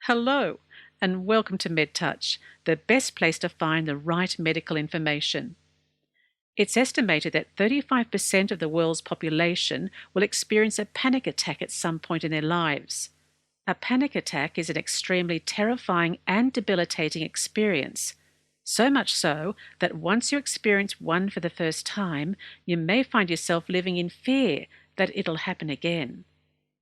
Hello, and welcome to MedTouch, the best place to find the right medical information. It's estimated that 35% of the world's population will experience a panic attack at some point in their lives. A panic attack is an extremely terrifying and debilitating experience, so much so that once you experience one for the first time, you may find yourself living in fear that it'll happen again.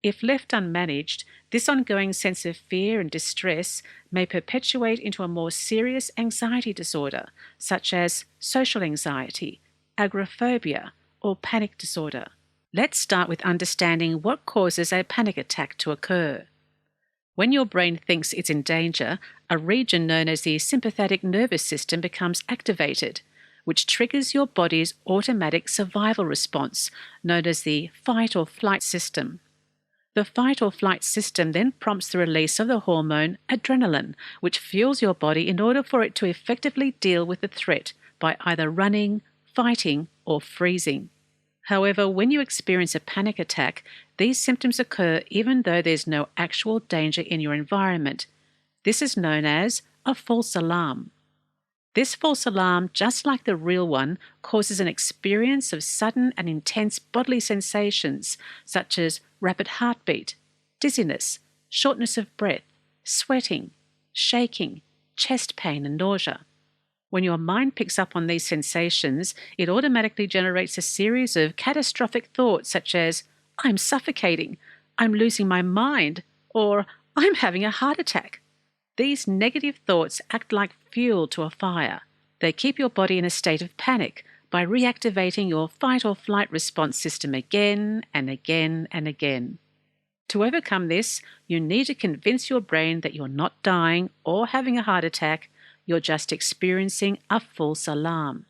If left unmanaged, this ongoing sense of fear and distress may perpetuate into a more serious anxiety disorder, such as social anxiety, agoraphobia, or panic disorder. Let's start with understanding what causes a panic attack to occur. When your brain thinks it's in danger, a region known as the sympathetic nervous system becomes activated, which triggers your body's automatic survival response, known as the fight or flight system. The fight or flight system then prompts the release of the hormone adrenaline, which fuels your body in order for it to effectively deal with the threat by either running, fighting, or freezing. However, when you experience a panic attack, these symptoms occur even though there's no actual danger in your environment. This is known as a false alarm. This false alarm, just like the real one, causes an experience of sudden and intense bodily sensations such as rapid heartbeat, dizziness, shortness of breath, sweating, shaking, chest pain, and nausea. When your mind picks up on these sensations, it automatically generates a series of catastrophic thoughts such as, "I'm suffocating," "I'm losing my mind," or "I'm having a heart attack." These negative thoughts act like fuel to a fire. They keep your body in a state of panic by reactivating your fight or flight response system again and again and again. To overcome this, you need to convince your brain that you're not dying or having a heart attack, you're just experiencing a false alarm.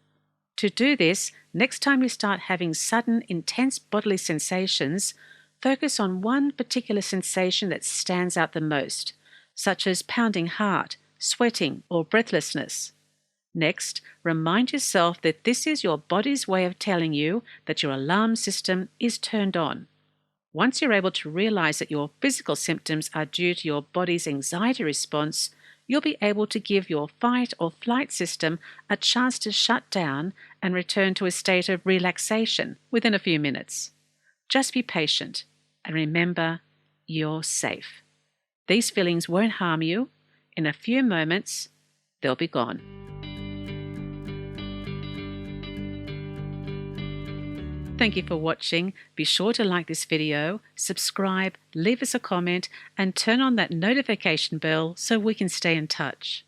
To do this, next time you start having sudden, intense bodily sensations, focus on one particular sensation that stands out the most, such as pounding heart, sweating, or breathlessness. Next, remind yourself that this is your body's way of telling you that your alarm system is turned on. Once you're able to realize that your physical symptoms are due to your body's anxiety response, you'll be able to give your fight or flight system a chance to shut down and return to a state of relaxation within a few minutes. Just be patient and remember, you're safe. These feelings won't harm you. In a few moments, they'll be gone. Thank you for watching. Be sure to like this video, subscribe, leave us a comment, and turn on that notification bell so we can stay in touch.